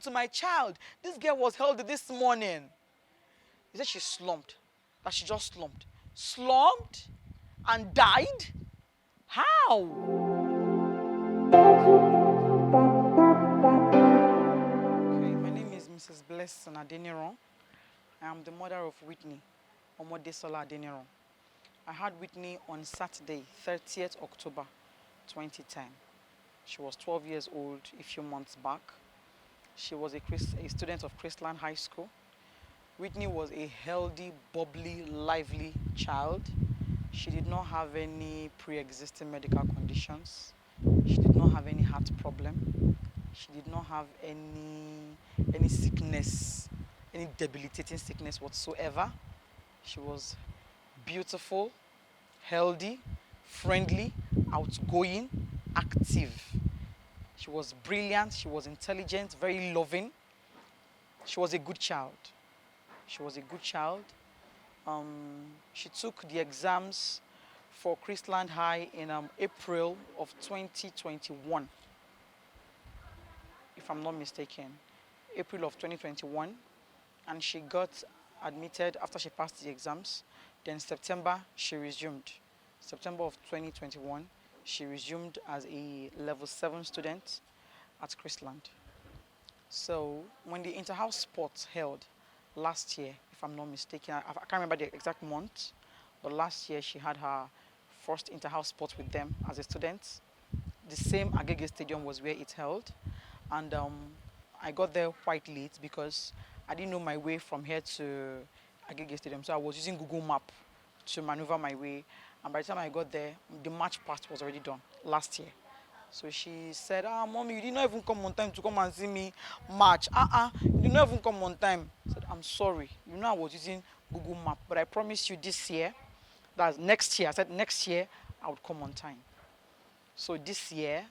happened to my child? This girl was held this morning. He said she slumped. That she just slumped. Slumped and died? How? Okay, my name is Mrs. Blessing Adenirun. I am the mother of Whitney, Omodesola Adenirun. I had Whitney on Saturday, 30th October 2010. She was 12 years old a few months back. She was a student of Chrisland High School. Whitney was a healthy, bubbly, lively child. She did not have any pre-existing medical conditions. She did not have any heart problem. She did not have any sickness, any debilitating sickness whatsoever. She was beautiful, healthy, friendly, outgoing, active. She was brilliant, she was intelligent, very loving. She was a good child. She was a good child. She took the exams for Chrisland High in April of 2021, if I'm not mistaken. April of 2021. And she got admitted after she passed the exams. Then September, she resumed. September of 2021, she resumed as a level 7 student at Chrisland. So when the inter-house sports held last year, if I'm not mistaken, I can't remember the exact month, but last year she had her first inter-house sport with them as a student. The same Agege Stadium was where it held. And I got there quite late because I didn't know my way from here to Agege Stadium. So I was using Google Map to maneuver my way. And by the time I got there, the match past was already done last year. So she said, Mommy, you did not even come on time to come and see me match. You did not even come on time. I said, I'm sorry. You know I was using Google Map, but I promised you this year, that's next year. I said next year I would come on time. So this year,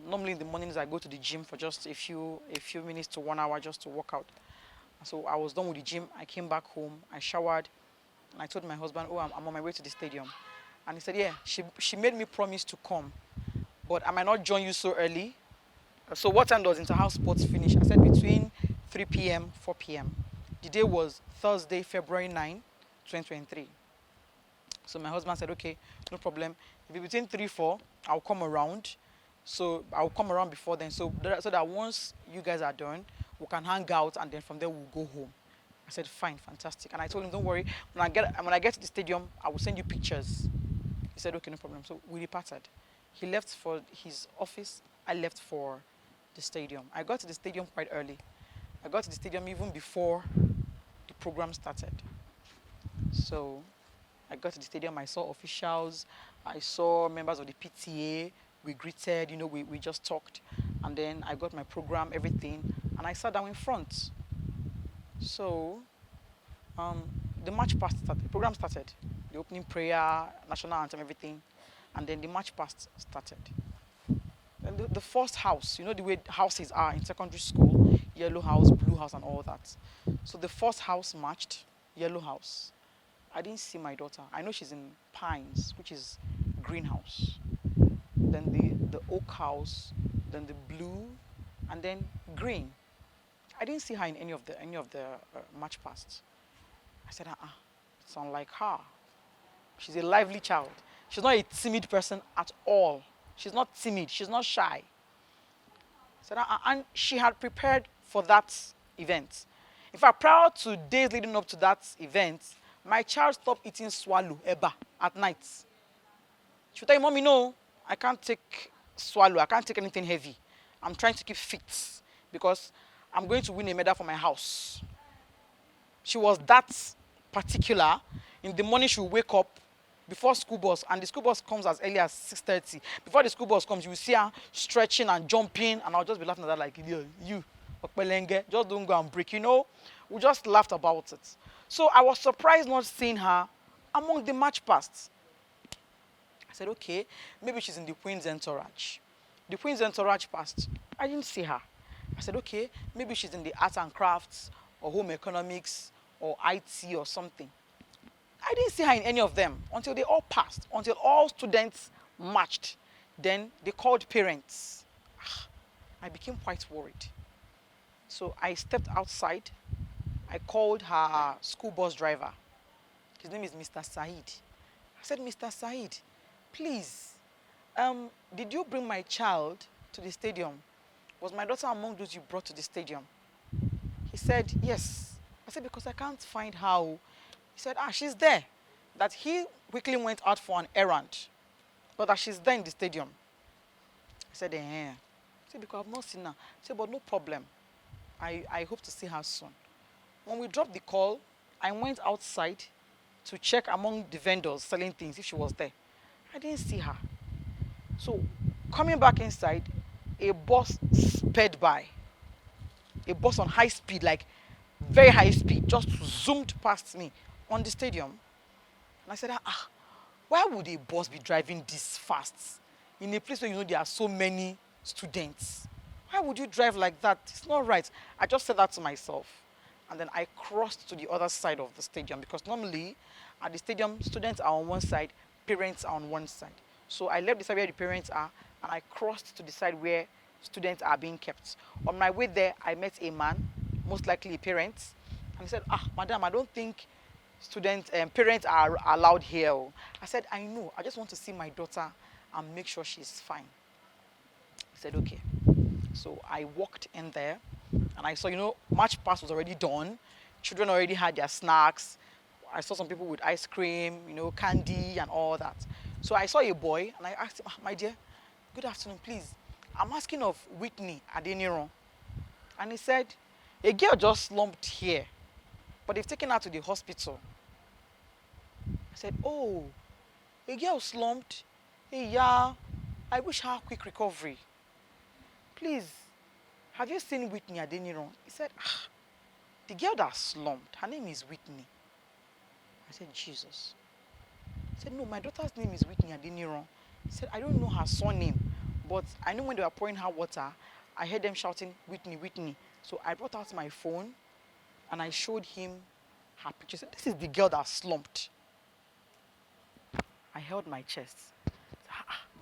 normally in the mornings I go to the gym for just a few minutes to 1 hour just to work out. So I was done with the gym. I came back home. I showered. And I told my husband, I'm on my way to the stadium. And he said, yeah, she made me promise to come, but I might not join you so early. So what time does inter-house sports finish? I said between 3 p.m., 4 p.m. The day was Thursday, February 9, 2023. So my husband said, okay, no problem. If it's between 3, 4, I'll come around. So I'll come around before then. So that once you guys are done, we can hang out and then from there we'll go home. I said, fine, fantastic. And I told him, don't worry, when I get to the stadium, I will send you pictures. He said, okay, no problem. So we departed. He left for his office. I left for the stadium. I got to the stadium quite early. I got to the stadium even before the program started. So I got to the stadium. I saw officials. I saw members of the PTA. We greeted, we just talked. And then I got my program, everything. And I sat down in front. So the match past started. The program started. The opening prayer, national anthem, everything. And then the match past started. And the first house, the way houses are in secondary school, yellow house, blue house, and all that. So the first house matched, yellow house. I didn't see my daughter. I know she's in Pines, which is greenhouse. Then the oak house, then the blue, and then green. I didn't see her in any of the match past. I said, it's unlike her. She's a lively child. She's not a timid person at all. She's not timid. She's not shy. I said, and she had prepared for that event. In fact, prior to days leading up to that event, my child stopped eating swallow, eba, at night. She would tell me, Mommy, no, I can't take swallow. I can't take anything heavy. I'm trying to keep fit because I'm going to win a medal for my house. She was that particular. In the morning, she will wake up before school bus, and the school bus comes as early as 6:30. Before the school bus comes, you will see her stretching and jumping, and I'll just be laughing at that like, you, Okpelenge, just don't go and break, We just laughed about it. So I was surprised not seeing her among the match past. I said, okay, maybe she's in the Queen's entourage. The Queen's entourage passed. I didn't see her. I said, okay, maybe she's in the arts and crafts or home economics or IT or something. I didn't see her in any of them until they all passed, until all students matched. Then they called parents. I became quite worried. So I stepped outside. I called her school bus driver. His name is Mr. Said. I said, Mr. Said, please, did you bring my child to the stadium? Was my daughter among those you brought to the stadium? He said, yes. I said, because I can't find her. He said, she's there. That he quickly went out for an errand, but that she's there in the stadium. I said, I said, because I've not seen her. I said, but no problem. I hope to see her soon. When we dropped the call, I went outside to check among the vendors selling things if she was there. I didn't see her. So coming back inside, a bus sped by. A bus on high speed, like very high speed, just zoomed past me on the stadium. And I said, why would a bus be driving this fast in a place where you know there are so many students? Why would you drive like that? It's not right. I just said that to myself. And then I crossed to the other side of the stadium, because normally at the stadium, students are on one side, parents are on one side. So I left the side where the parents are, and I crossed to the side where students are being kept. On my way there, I met a man, most likely a parent, and he said, madam, I don't think parents are allowed here. I said, I know, I just want to see my daughter and make sure she's fine. He said, okay. So I walked in there, and I saw, March past was already done. Children already had their snacks. I saw some people with ice cream, candy and all that. So I saw a boy, and I asked him, my dear, good afternoon, please. I'm asking of Whitney Adenirun. And he said, a girl just slumped here, but they've taken her to the hospital. I said, oh, a girl slumped? Hey, yeah, I wish her a quick recovery. Please, have you seen Whitney Adenirun? He said, the girl that slumped, her name is Whitney. I said, Jesus. He said, no, my daughter's name is Whitney Adenirun. He said, I don't know her surname, but I know when they were pouring her water, I heard them shouting, Whitney, Whitney. So I brought out my phone, and I showed him her picture. I said, this is the girl that slumped. I held my chest.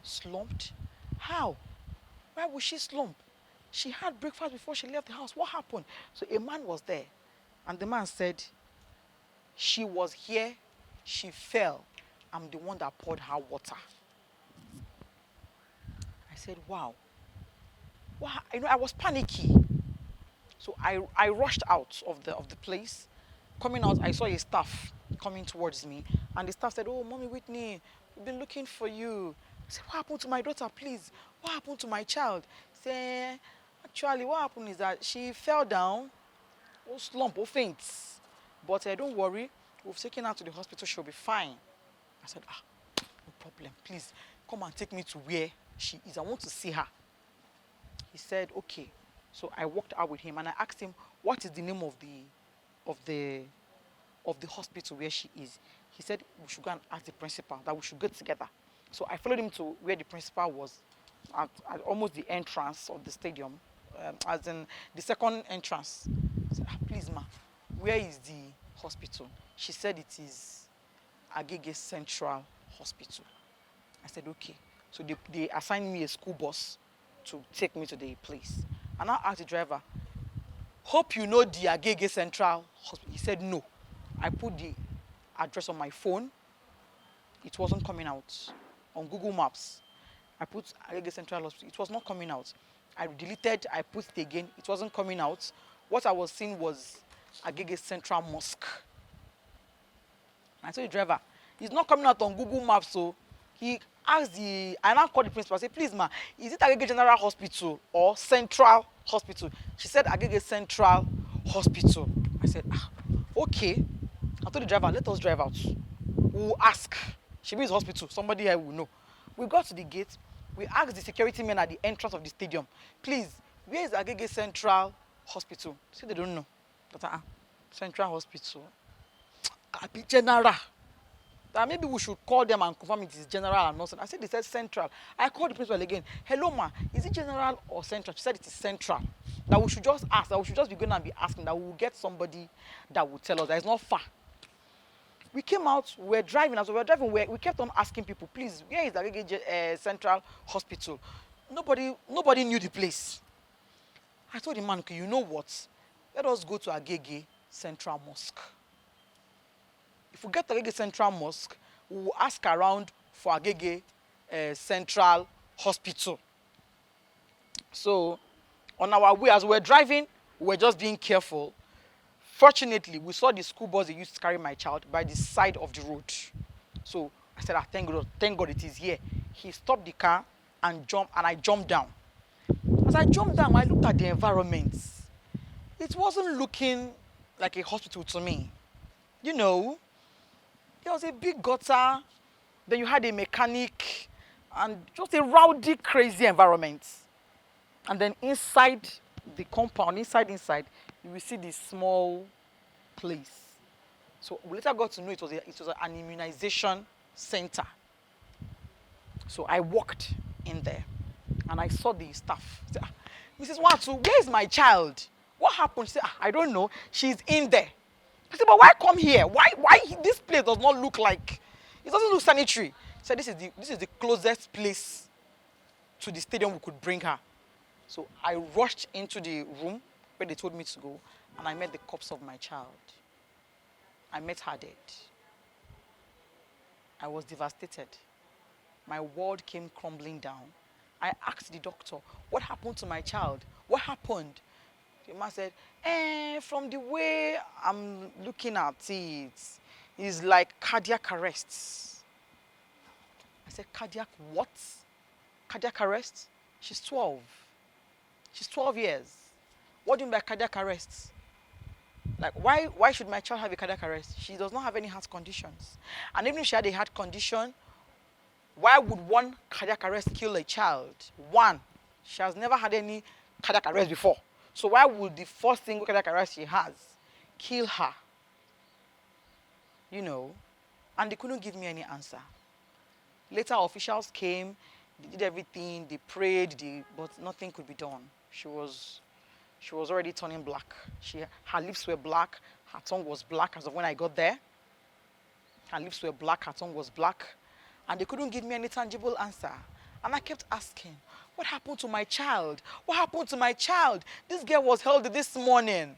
Slumped? How? Why would she slump? She had breakfast before she left the house. What happened? So a man was there, and the man said, she was here, she fell. I'm the one that poured her water. I said, wow. I was panicky. So I rushed out of the place. Coming out, I saw a staff coming towards me, and the staff said, oh, Mommy Whitney, we've been looking for you. I said, what happened to my daughter, please? What happened to my child? Say, actually, what happened is that she fell down, slump, faint. But don't worry, we've taken her to the hospital, she'll be fine. I said, no problem, please, come and take me to where she is. I want to see her. He said, okay. So I walked out with him, and I asked him, what is the name of the hospital where she is? He said we should go and ask the principal, that we should get together. So I followed him to where the principal was, at almost the entrance of the stadium, as in the second entrance. I said, please, ma, where is the hospital? She said it is Agege Central Hospital. I said, okay. So they assigned me a school bus to take me to the place. And I asked the driver, hope you know the Agege Central Hospital. He said, no. I put the address on my phone. It wasn't coming out. On Google Maps, I put Agege Central Hospital. It was not coming out. I deleted, I put it again. It wasn't coming out. What I was seeing was Agege Central Mosque. I told the driver, it's not coming out on Google Maps, so he asked I now called the principal. I said, please, ma, is it Agege General Hospital or Central Hospital? She said Agege Central Hospital. I said, okay. I told the driver, let us drive out. We'll ask. She means hospital. Somebody here will know. We got to the gate. We asked the security men at the entrance of the stadium, please, where is Agege Central Hospital? They said they don't know. But Central Hospital. General. That maybe we should call them and confirm it is general or not. I said they said central. I called the principal again. Hello, ma, is it general or central? She said it is central. That we should just ask. That we should just be going and be asking. That we will get somebody that will tell us that it's not far. We came out. We were driving. As we were driving, we kept on asking people, please, where is the Central Hospital? Nobody knew the place. I told the man, okay, you know what? Let us go to Agege Central Mosque. If we get to Agege Central Mosque, we will ask around for Agege Central Hospital. So, on our way, as we were driving, we were just being careful. Fortunately, we saw the school bus they used to carry my child by the side of the road. So I said, thank God it is here. He stopped the car and I jumped down. As I jumped down, I looked at the environment. It wasn't looking like a hospital to me. You know, there was a big gutter, then you had a mechanic, and just a rowdy, crazy environment. And then inside the compound, inside, you will see this small place. So we later got to know it was an immunization center. So I walked in there and I saw the staff. I said, Mrs. Watu, where is my child? What happened? She said, I don't know. She's in there. I said, but why come here? Why this place does not look like, it doesn't look sanitary. She said, this is the closest place to the stadium we could bring her. So I rushed into the room where they told me to go, and I met the corpse of my child. I met her dead. I was devastated. My world came crumbling down. I asked the doctor, what happened to my child? What happened? The man said, from the way I'm looking at it, it's like cardiac arrest. I said, cardiac what? Cardiac arrest? She's 12. She's 12 years. What do you mean by cardiac arrest? Like, why should my child have a cardiac arrest? She does not have any heart conditions. And even if she had a heart condition, why would one cardiac arrest kill a child? One, she has never had any cardiac arrest before. So why would the first single cardiac arrest she has kill her? You know, and they couldn't give me any answer. Later, officials came, they did everything, they prayed, but nothing could be done. She was already turning black. Her lips were black, her tongue was black as of when I got there. Her lips were black, her tongue was black. And they couldn't give me any tangible answer. And I kept asking, what happened to my child? What happened to my child? This girl was held this morning.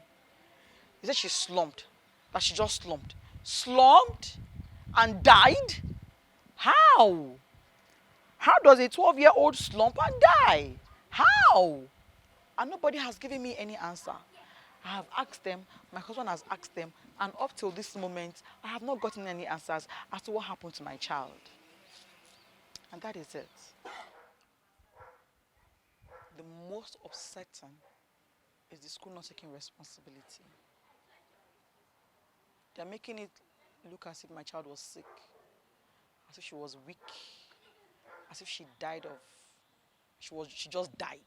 He said she slumped, that she just slumped. Slumped and died? How? How does a 12-year-old slump and die? How? And nobody has given me any answer. I have asked them, my husband has asked them, and up till this moment, I have not gotten any answers as to what happened to my child. And that is it. The most upsetting is the school not taking responsibility. They're making it look as if my child was sick, as if she was weak, as if she died of, she just died.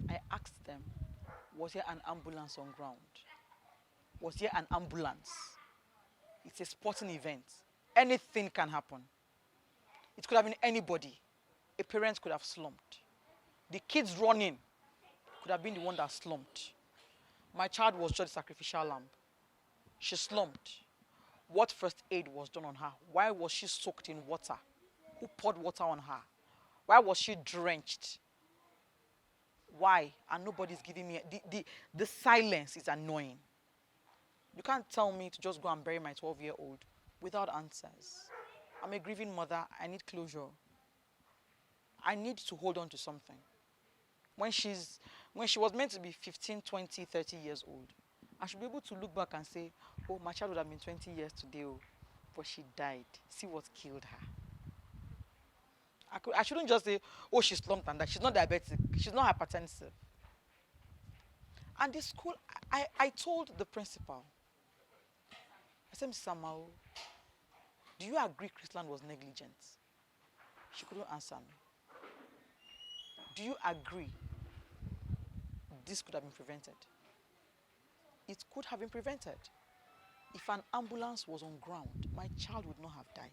I asked them, was there an ambulance on ground? Was there an ambulance? It's a sporting event. Anything can happen. It could have been anybody. A parent could have slumped. The kids running could have been the one that slumped. My child was just a sacrificial lamb. She slumped. What first aid was done on her? Why was she soaked in water? Who poured water on her? Why was she drenched? Why? And nobody's giving me... The silence is annoying. You can't tell me to just go and bury my 12-year-old without answers. I'm a grieving mother. I need closure. I need to hold on to something. When she was meant to be 15, 20, 30 years old, I should be able to look back and say, oh, my child would have been 20 years today, oh, but she died. See what killed her. I shouldn't just say, oh, she slumped and died. She's not diabetic. She's not hypertensive. And the school, I told the principal, I said, Mrs. Samao, do you agree Chrisland was negligent? She couldn't answer me. Do you agree this could have been prevented? It could have been prevented. If an ambulance was on ground, my child would not have died.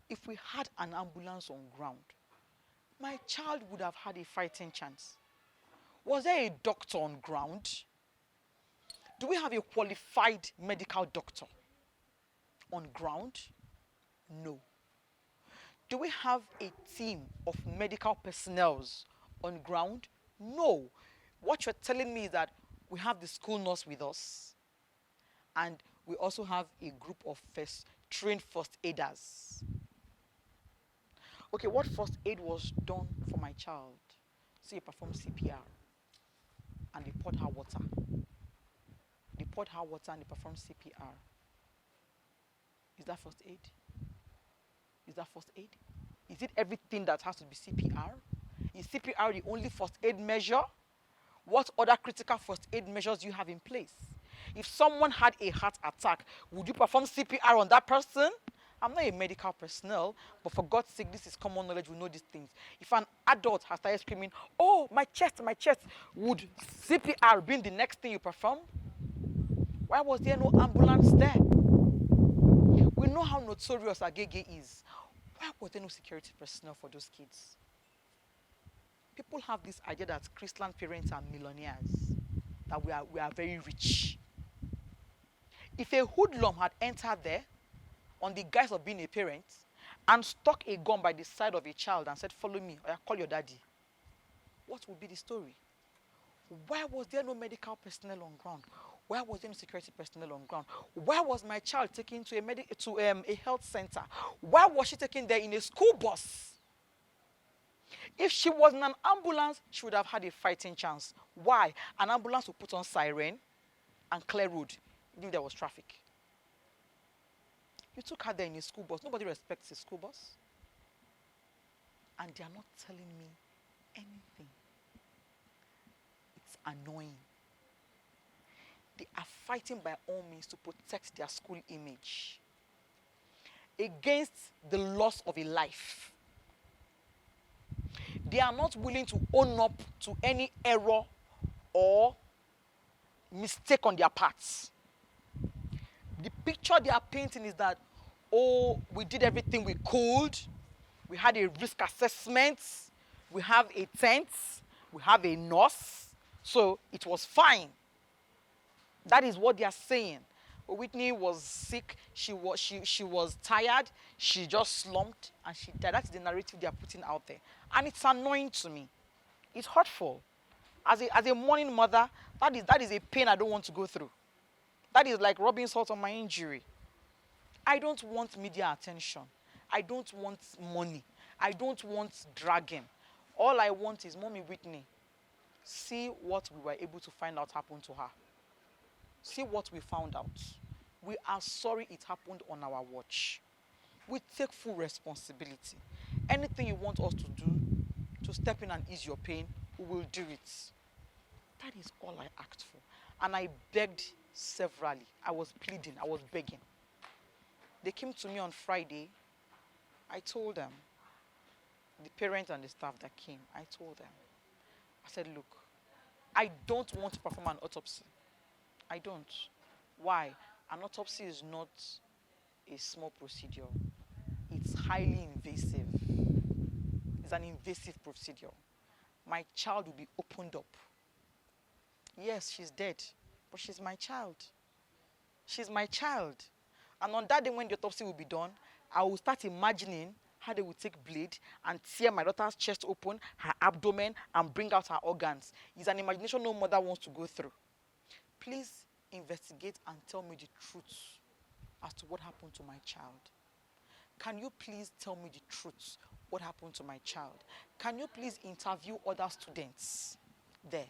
If we had an ambulance on ground, my child would have had a fighting chance. Was there a doctor on ground? Do we have a qualified medical doctor on ground? No. Do we have a team of medical personnel on ground? No. What you're telling me is that we have the school nurse with us, and we also have a group of trained first aiders. Okay, what first aid was done for my child? So you perform CPR and they poured her water. They poured her water and they performed CPR. Is that first aid? Is that first aid? Is it everything that has to be CPR? Is CPR the only first aid measure? What other critical first aid measures do you have in place? If someone had a heart attack, would you perform CPR on that person? I'm not a medical personnel, but for God's sake, this is common knowledge. We know these things. If an adult has started screaming, "Oh, my chest, would CPR be the next thing you perform? Why was there no ambulance there? We know how notorious Agege is. Why was there no security personnel for those kids? People have this idea that Chrisland parents are millionaires, that we are very rich. If a hoodlum had entered there on the guise of being a parent and stuck a gun by the side of a child and said, "Follow me, or call your daddy," what would be the story? Why was there no medical personnel on ground? Why was there no security personnel on ground? Why was my child taken to a health center? Why was she taken there in a school bus? If she was in an ambulance, she would have had a fighting chance. Why? An ambulance would put on siren and clear road if there was traffic. You took her there in a school bus. Nobody respects a school bus. And they are not telling me anything. It's annoying. They are fighting by all means to protect their school image against the loss of a life. They are not willing to own up to any error or mistake on their parts. The picture they are painting is that, oh, we did everything we could. We had a risk assessment. We have a tent. We have a nurse. So it was fine. That is what they are saying. Whitney was sick. She was tired. She just slumped and she died. That's the narrative they are putting out there. And it's annoying to me. It's hurtful. As a mourning mother, that is a pain I don't want to go through. That is like rubbing salt on my injury. I don't want media attention. I don't want money. I don't want dragging. All I want is, Mommy Whitney, see what we were able to find out happened to her. See what we found out. We are sorry it happened on our watch. We take full responsibility. Anything you want us to do to step in and ease your pain, we will do it. That is all I asked for. And I begged severally. I was pleading. I was begging. They came to me on Friday. I told them, the parents and the staff that came, I told them, I said, look, I don't want to perform an autopsy. I don't. Why? An autopsy is not a small procedure. It's highly invasive. It's an invasive procedure. My child will be opened up. Yes, she's dead, but she's my child. She's my child. And on that day when the autopsy will be done, I will start imagining how they will take blade and tear my daughter's chest open, her abdomen, and bring out her organs. It's an imagination no mother wants to go through. Please investigate and tell me the truth as to what happened to my child. Can you please tell me the truth, what happened to my child? Can you please interview other students there?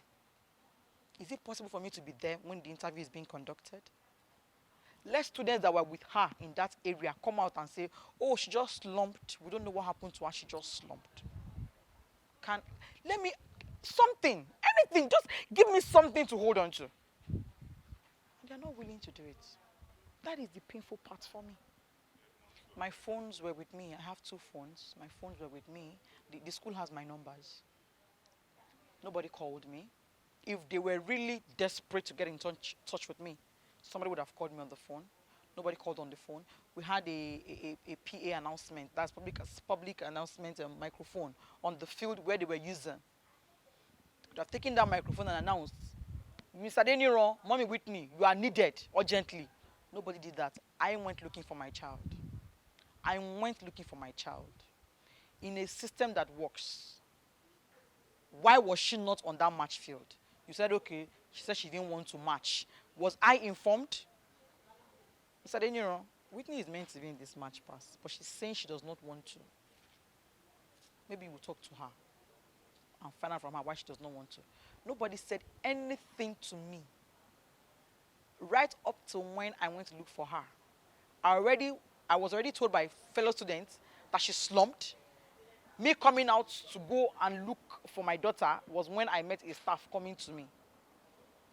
Is it possible for me to be there when the interview is being conducted? Let students that were with her in that area come out and say, oh, she just slumped. We don't know what happened to her. She just slumped. Something, anything, just give me something to hold on to. And they're not willing to do it. That is the painful part for me. My phones were with me. I have 2 phones. My phones were with me. The school has my numbers. Nobody called me. If they were really desperate to get in touch with me, somebody would have called me on the phone. Nobody called on the phone. We had a PA announcement, that's public announcement microphone on the field where they were using. They could have taken that microphone and announced, Mr. Adenirun, Mommy Whitney, you are needed urgently. Nobody did that. I went looking for my child. I went looking for my child in a system that works. Why was she not on that match field? You said, okay, she said she didn't want to match. Was I informed? He said, Whitney is meant to be in this match pass, but she's saying she does not want to. Maybe we'll talk to her and find out from her why she does not want to. Nobody said anything to me. Right up to when I went to look for her. I was already told by fellow students that she slumped. Me coming out to go and look for my daughter was when I met a staff coming to me.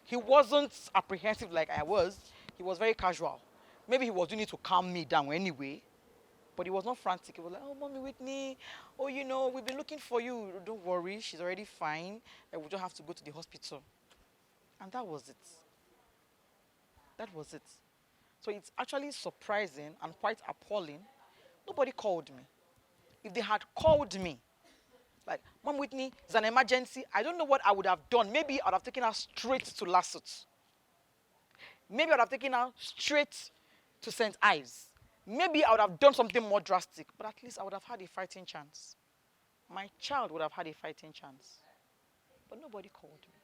He wasn't apprehensive like I was. He was very casual. Maybe he was doing it to calm me down anyway. But he was not frantic. He was like, oh, Mommy Whitney, oh, we've been looking for you. Don't worry, she's already fine. And we don't have to go to the hospital. And that was it. That was it. So it's actually surprising and quite appalling. Nobody called me. If they had called me, like, Mom Whitney, it's an emergency, I don't know what I would have done. Maybe I would have taken her straight to Lasut. Maybe I would have taken her straight to St. Ives. Maybe I would have done something more drastic, but at least I would have had a fighting chance. My child would have had a fighting chance. But nobody called me.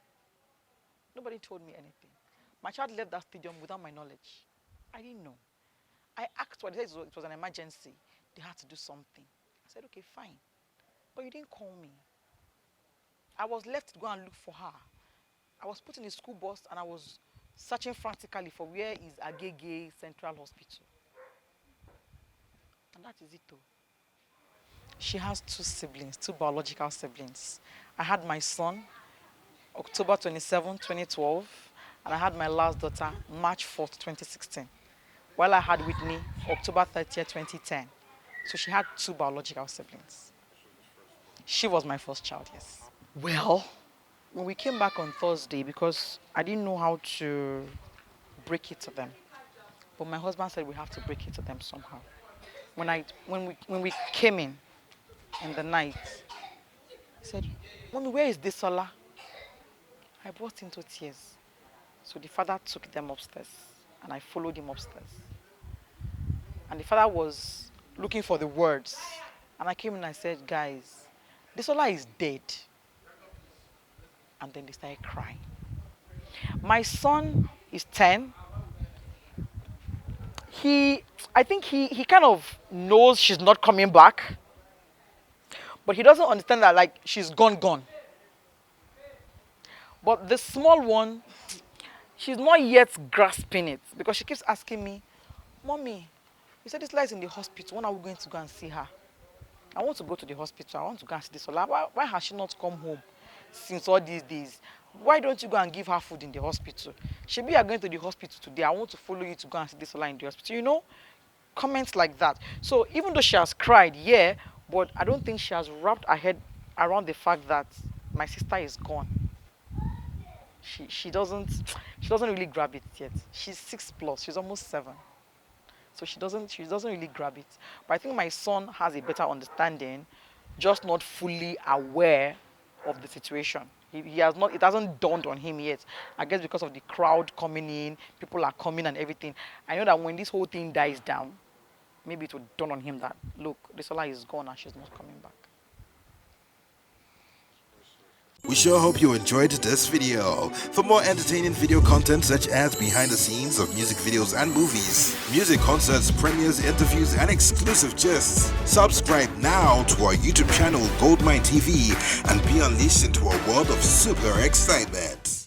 Nobody told me anything. My child left that stadium without my knowledge. I didn't know. I asked what they said it was an emergency. They had to do something. I said, okay, fine. But you didn't call me. I was left to go and look for her. I was put in a school bus and I was searching frantically for where is Agege Central Hospital. And that is it though. She has 2 siblings, 2 biological siblings. I had my son, October 27, 2012, and I had my last daughter, March 4th, 2016. While I had Whitney, October 30th, 2010. So she had 2 biological siblings. She was my first child, yes. Well, when we came back on Thursday, because I didn't know how to break it to them, but my husband said we have to break it to them somehow. When we came in the night, he said, Mommy, where is Desola? I burst into tears. So the father took them upstairs, and I followed him upstairs. And the father was looking for the words. And I came in and I said, guys, Desola is dead. And then they started crying. My son is 10. I think he kind of knows she's not coming back. But he doesn't understand that, like, she's gone. But the small one, she's not yet grasping it. Because she keeps asking me, Mommy, you said this lies in the hospital. When are we going to go and see her? I want to go to the hospital. I want to go and see this. Why has she not come home since all these days? Why don't you go and give her food in the hospital? Maybe you are going to the hospital today. I want to follow you to go and see this in the hospital. Comments like that. So even though she has cried, yeah, but I don't think she has wrapped her head around the fact that my sister is gone. She doesn't really grab it yet. She's 6+. She's almost 7. So she doesn't really grab it. But I think my son has a better understanding, just not fully aware of the situation. It hasn't dawned on him yet. I guess because of the crowd coming in, people are coming and everything. I know that when this whole thing dies down, maybe it will dawn on him that, look, Desola is gone and she's not coming back. We sure hope you enjoyed this video. For more entertaining video content such as behind the scenes of music videos and movies, music concerts, premieres, interviews, and exclusive gists, subscribe now to our YouTube channel GoldmyneTV and be unleashed into a world of super excitement.